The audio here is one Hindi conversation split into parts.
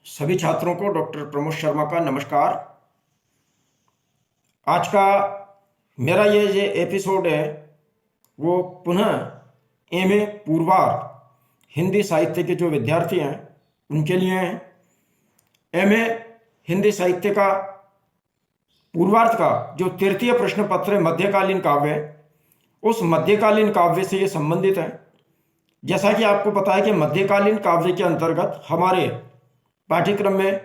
सभी छात्रों को डॉक्टर प्रमोद शर्मा का नमस्कार। आज का मेरा ये एपिसोड है वो पुनः एमए पूर्वार हिंदी साहित्य के जो विद्यार्थी हैं उनके लिए हैं। एमए हिंदी साहित्य का पूर्वार्ध का जो तृतीय प्रश्न पत्र मध्यकालीन काव्य, उस मध्यकालीन काव्य से ये संबंधित है। जैसा कि आपको पता है कि मध्यकालीन काव्य के अंतर्गत हमारे पाठ्यक्रम में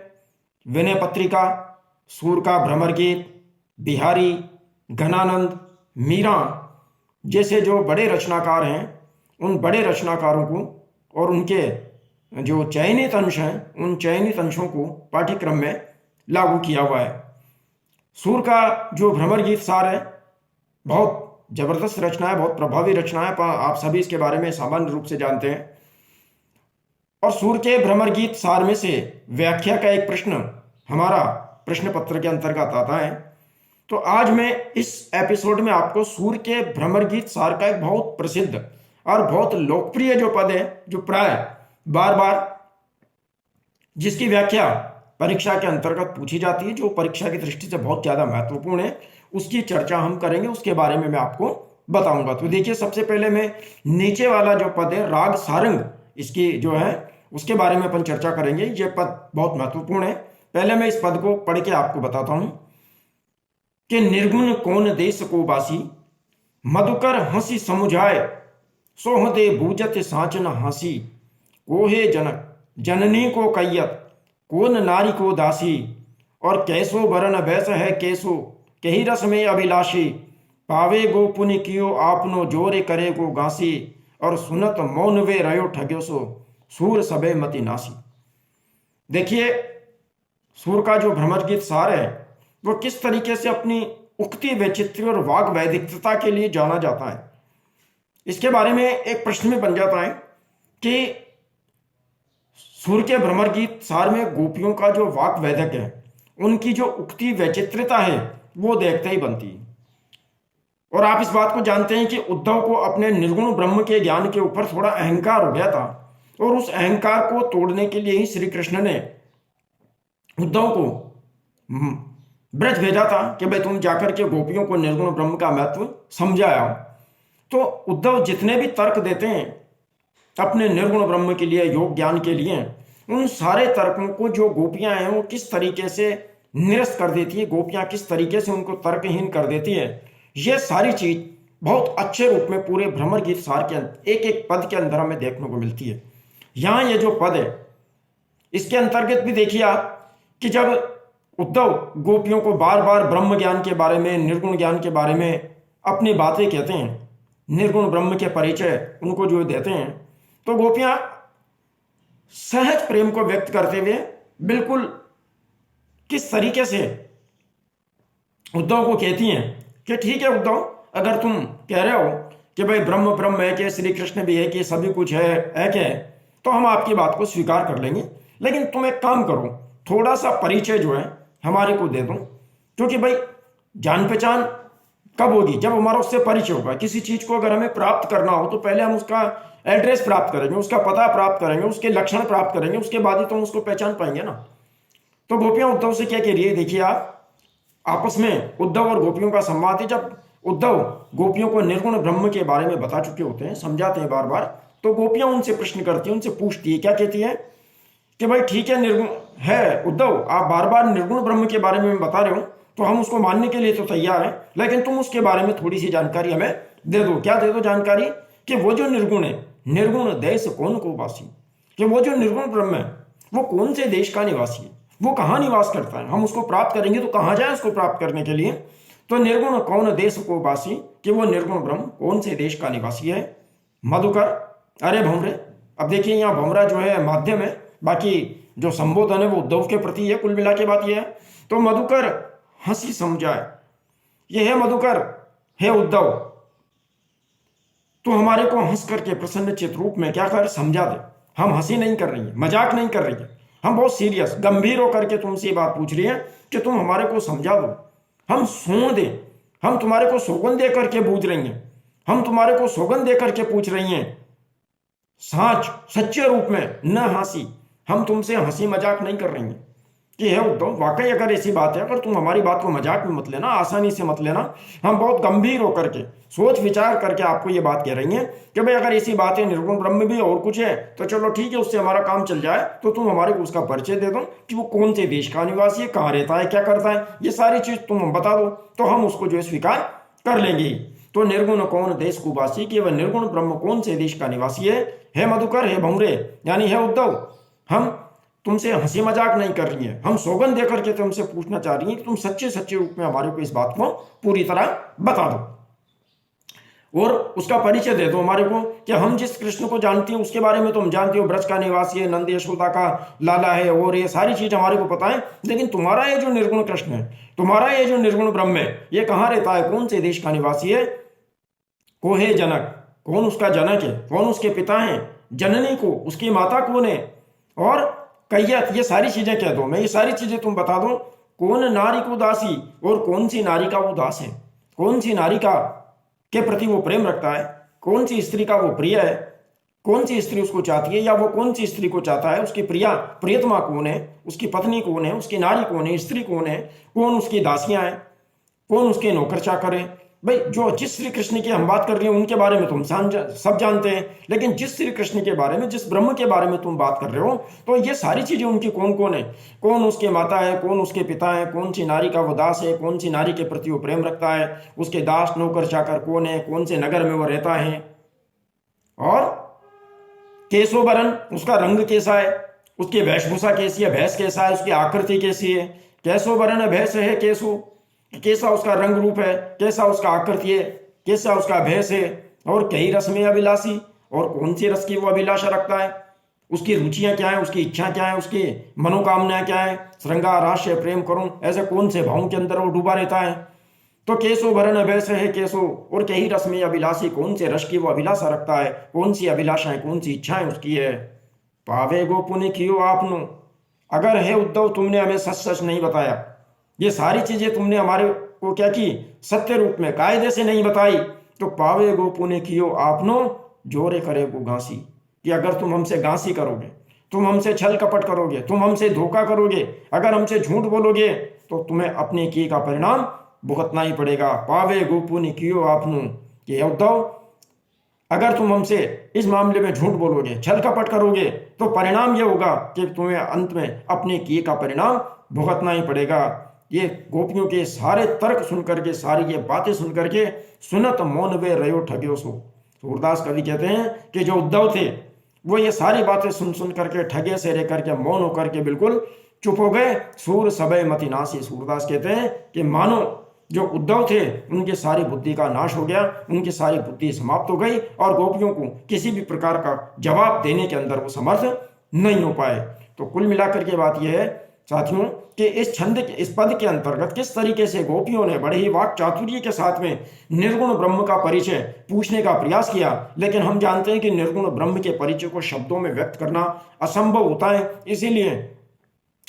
विनय पत्रिका, सूर का भ्रमर गीत, बिहारी, घनानंद, मीरा जैसे जो बड़े रचनाकार हैं, उन बड़े रचनाकारों को और उनके जो चयनित अंश हैं, उन चयनित अंशों को पाठ्यक्रम में लागू किया हुआ है। सूर का जो भ्रमर गीत सार है, बहुत जबरदस्त रचना है, बहुत प्रभावी रचना है, आप सभी इसके बारे में सामान्य रूप से जानते हैं। और सूर के भ्रमर गीत सार में से व्याख्या का एक प्रश्न हमारा प्रश्न पत्र के अंतर्गत आता है। तो आज मैं इस एपिसोड में आपको सूर के भ्रमर गीत सार का एक बहुत प्रसिद्ध और बहुत लोकप्रिय जो पद है, जो प्राय बार बार जिसकी व्याख्या परीक्षा के अंतर्गत पूछी जाती है, जो परीक्षा की दृष्टि से बहुत ज्यादा महत्वपूर्ण है, उसकी चर्चा हम करेंगे, उसके बारे में मैं आपको बताऊंगा। तो देखिए, सबसे पहले मैं नीचे वाला जो पद है राग सारंग, इसकी जो है उसके बारे में अपन चर्चा करेंगे। यह पद बहुत महत्वपूर्ण है। पहले मैं इस पद को पढ़ के आपको बताता हूं कि निर्गुण कौन देश को बासी, मधुकर हंसी समुझाए, सोह दे बूझत साचन हासी, कोहे जनक जननी को कैयत, कौन नारी को दासी, और कैसो वरण वैस है कैसो, कही रस में अभिलाषी, पावे गो पुनि कियो आपनो जोरे करे गो गासी, और सुनत मौन वे रयो ठग्यो सो, सूर सबे मति नासी। देखिए, सूर का जो भ्रमर गीत सार है वो किस तरीके से अपनी उक्ति वैचित्र्य और वाग वैदिकता के लिए जाना जाता है, इसके बारे में एक प्रश्न में बन जाता है कि सूर के भ्रमर गीत सार में गोपियों का जो वाक वैदक है, उनकी जो उक्ति वैचित्र्यता है, वो देखते ही बनती है। और आप इस बात को जानते हैं कि उद्धव को अपने निर्गुण ब्रह्म के ज्ञान के ऊपर थोड़ा अहंकार हो गया था, और उस अहंकार को तोड़ने के लिए ही श्री कृष्ण ने उद्धव को ब्रज भेजा था कि भाई तुम जाकर के गोपियों को निर्गुण ब्रह्म का महत्व समझाया। तो उद्धव जितने भी तर्क देते हैं अपने निर्गुण ब्रह्म के लिए, योग ज्ञान के लिए, उन सारे तर्कों को जो गोपियां हैं वो किस तरीके से निरस्त कर देती है, गोपियां किस तरीके से उनको तर्कहीन कर देती है, ये सारी चीज बहुत अच्छे रूप में पूरे भ्रमर गीत सार के एक एक पद के अंदर हमें देखने को मिलती है। यहां ये जो पद है, इसके अंतर्गत भी देखिए आप कि जब उद्धव गोपियों को बार बार ब्रह्म ज्ञान के बारे में, निर्गुण ज्ञान के बारे में अपनी बातें कहते हैं, निर्गुण ब्रह्म के परिचय उनको जो देते हैं, तो गोपियां सहज प्रेम को व्यक्त करते हुए बिल्कुल किस तरीके से उद्धव को कहती हैं कि ठीक है उद्धव, अगर तुम कह रहे हो कि भाई ब्रह्म ब्रह्म है, कि श्री कृष्ण भी है, कि सभी कुछ है क्या, तो हम आपकी बात को स्वीकार कर लेंगे, लेकिन तुम एक काम करो, थोड़ा सा परिचय जो है हमारे को दे दो। क्योंकि भाई जान पहचान कब होगी? जब हमारा उससे परिचय होगा। किसी चीज को अगर हमें प्राप्त करना हो तो पहले हम उसका एड्रेस प्राप्त करेंगे, उसका पता प्राप्त करेंगे, उसके लक्षण प्राप्त करेंगे, उसके बाद ही तो हम उसको पहचान पाएंगे ना। तो गोपियां उद्धव से क्या कह रही है, देखिए आप, आपस में उद्धव और गोपियों का संवाद है। जब उद्धव गोपियों को निर्गुण ब्रह्म के बारे में बता चुके होते हैं, समझाते हैं बार बार, तो गोपियां उनसे प्रश्न करती हैं, उनसे पूछती है, क्या कहती है कि भाई ठीक है, निर्गुण है उद्धव, आप बार बार निर्गुण ब्रह्म के बारे में बता रहे हो, तो हम उसको मानने के लिए तो तैयार हैं, लेकिन तुम उसके बारे में थोड़ी सी जानकारी हमें दे दो। क्या दे दो जानकारी? कि वो जो निर्गुण है, निर्गुण देश कौन को वासी, कि वो जो निर्गुण ब्रह्म है वो कौन से देश का निवासी है, वो कहाँ निवास करता है, हम उसको प्राप्त करेंगे तो कहाँ जाए उसको प्राप्त करने के लिए। तो निर्गुण कौन देश को वासी, कि वो निर्गुण ब्रह्म कौन से देश का निवासी है। मधुकर, अरे भमरे। अब देखिए, यहाँ भमरा जो है माध्यम है, बाकी जो संबोधन है वो उद्धव के प्रति है। कुल मिला के बात यह है। तो मधुकर हंसी समझाए, ये है मधुकर, हे उद्धव, तो हमारे को हंस करके प्रसन्न चित रूप में क्या कर समझा दे। हम हंसी नहीं कर रही है, मजाक नहीं कर रही है, हम बहुत सीरियस गंभीर होकर के तुमसे बात पूछ रही है कि तुम हमारे को समझा दो, हम सौं दे, हम तुम्हारे को सौगंध दे करके पूछ रही हैं, हम तुम्हारे को सौगंध दे करके पूछ रही हैं, साच सच्चे रूप में, न हंसी, हम तुमसे हंसी मजाक नहीं कर रही हैं कि है उद्धव, वाकई अगर ऐसी बात है, अगर तुम हमारी बात को मजाक में मत लेना, आसानी से मत लेना। हम बहुत गंभीर होकर के सोच विचार करके आपको ये बात कह रही हैं कि भाई अगर ऐसी बात है, निर्गुण ब्रह्म भी और कुछ है, तो चलो ठीक है, उससे हमारा काम चल जाए, तो तुम हमारे को उसका परिचय दे दो कि वो कौन से देश का निवासी है, कहाँ रहता है, क्या करता है, ये सारी चीज तुम हम बता दो, तो हम उसको जो है स्वीकार कर लेंगे। तो निर्गुण कौन देश कुवासी, कि वह निर्गुण ब्रह्म कौन से देश का निवासी है मधुकर, है भौरे, यानी है उद्धव, हम तुमसे हंसी मजाक नहीं कर रही है, हम सौगंध देकर के तुमसे पूछना चाह रही हैं कि तुम सच्चे सच्चे रूप में हमारे को इस बात को पूरी तरह बता दो और उसका परिचय दे दो हमारे को, कि हम जिस कृष्ण को जानते हैं उसके बारे में तुम जानते हो, ब्रज का निवासी है, नंद यशोदा का लाला है, और ये सारी चीज हमारे को पता है, लेकिन तुम्हारा ये जो निर्गुण कृष्ण है, तुम्हारा ये जो निर्गुण ब्रह्म है, ये कहाँ रहता है, कौन से देश का निवासी है, को है जनक, कौन उसका जनक है, कौन उसके पिता है, जननी को, उसकी माता कौन है, और कैयत, ये सारी चीजें कह दो, मैं ये सारी चीजें तुम बता दो, कौन नारी को दासी, और कौन सी नारी का वो दास है, कौन सी नारी का के प्रति वो प्रेम रखता है, कौन सी स्त्री का वो प्रिय है, कौन सी स्त्री उसको चाहती है, या वो कौन सी स्त्री को चाहता है, उसकी प्रियतमा कौन है, उसकी पत्नी कौन है, उसकी नारी कौन है, स्त्री कौन है, कौन उसकी दासियां हैं, कौन उसके नौकर चाकर है। भाई जो जिस श्री कृष्ण की हम बात कर रहे हैं उनके बारे में तुम सब जानते हैं, लेकिन जिस श्री कृष्ण के बारे में, जिस ब्रह्म के बारे में तुम बात कर रहे हो, तो ये सारी चीजें उनकी कौन कौन है, कौन उसके माता है, कौन उसके पिता है, कौन सी नारी का वो दास है, कौन सी नारी के प्रति वो प्रेम रखता है, उसके दास नौकर चाकर कौन है, कौन से नगर में वो रहता है, और केशोवरन, उसका रंग कैसा है, उसकी वेशभूषा कैसी है, भैंस कैसा है, उसकी आकृति कैसी है, केशोवरन भैंस है, केशो कैसा उसका रंग रूप है, कैसा उसका आकृति है, कैसा उसका भेष है, और कई रस में अभिलाषी, और कौन सी रस की वो अभिलाषा रखता है, उसकी रुचियां क्या है, उसकी इच्छा क्या है, उसकी मनोकामनाएं क्या है, श्रृंगार राशि प्रेम करूं, ऐसे कौन से भावों के अंदर वो डूबा रहता है। तो केशो भरण भैंस है केशो, और कई रस में अभिलाषी, कौन से रस की वो अभिलाषा रखता है, कौन सी अभिलाषाएं, कौन सी इच्छाएं उसकी है। पावे गो पुण्य कियो आपनो, अगर है उद्धव तुमने हमें सच सच नहीं बताया, ये सारी चीजें तुमने हमारे को क्या की, सत्य रूप में कायदे से नहीं बताई, तो पावे गो पुण्य कियो आपनो, जोरे करे गो घासी, कि अगर तुम हमसे घासी करोगे, तुम हमसे छल कपट करोगे, तुम हमसे धोखा करोगे, अगर हमसे झूठ बोलोगे, तो तुम्हें अपने किए का परिणाम भुगतना ही पड़ेगा। पावे गो पुण्य कियो आपनो, कि उद्धव अगर तुम हमसे इस मामले में झूठ बोलोगे, छल कपट करोगे, तो परिणाम यह होगा कि तुम्हें अंत में अपने किए का परिणाम भुगतना ही पड़ेगा। ये गोपियों के सारे तर्क सुनकर के, सारी ये बातें सुनकर के, सुनत मौन वे रयो ठग्यो सो, सूरदास कवि कहते हैं कि जो उद्धव थे वो ये सारी बातें सुन सुन करके ठगे से रह करके, मौन होकर के बिल्कुल चुप हो गए। सूर सबे मति नासी, सूरदास कहते हैं कि मानो जो उद्धव थे उनकी सारी बुद्धि का नाश हो गया, उनकी सारी बुद्धि समाप्त हो गई, और गोपियों को किसी भी प्रकार का जवाब देने के अंदर वो समर्थ नहीं हो पाए। तो कुल मिलाकर के बात यह है साथियों कि इस छंद के, इस पद के अंतर्गत किस तरीके से गोपियों ने बड़े ही वाक चातुर्य के साथ में निर्गुण ब्रह्म का परिचय पूछने का प्रयास किया, लेकिन हम जानते हैं कि निर्गुण ब्रह्म के परिचय को शब्दों में व्यक्त करना असंभव होता है। इसीलिए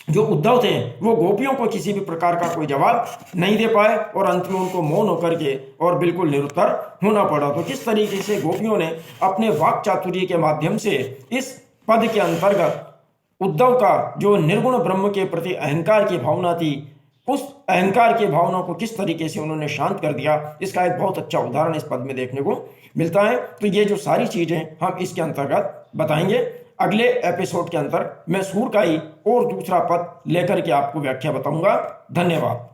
जो उद्धव थे वो गोपियों को किसी भी प्रकार का कोई जवाब नहीं दे पाए, और अंत में उनको मौन होकर के और बिल्कुल निरुत्तर होना पड़ा। तो किस तरीके से गोपियों ने अपने वाक चातुर्य के माध्यम से इस पद के अंतर्गत उद्धव का जो निर्गुण ब्रह्म के प्रति अहंकार की भावना थी, उस अहंकार की भावना को किस तरीके से उन्होंने शांत कर दिया, इसका एक बहुत अच्छा उदाहरण इस पद में देखने को मिलता है। तो ये जो सारी चीजें हम इसके अंतर्गत बताएंगे अगले एपिसोड के अंदर। मैं सूर का ही और दूसरा पद लेकर के आपको व्याख्या बताऊंगा। धन्यवाद।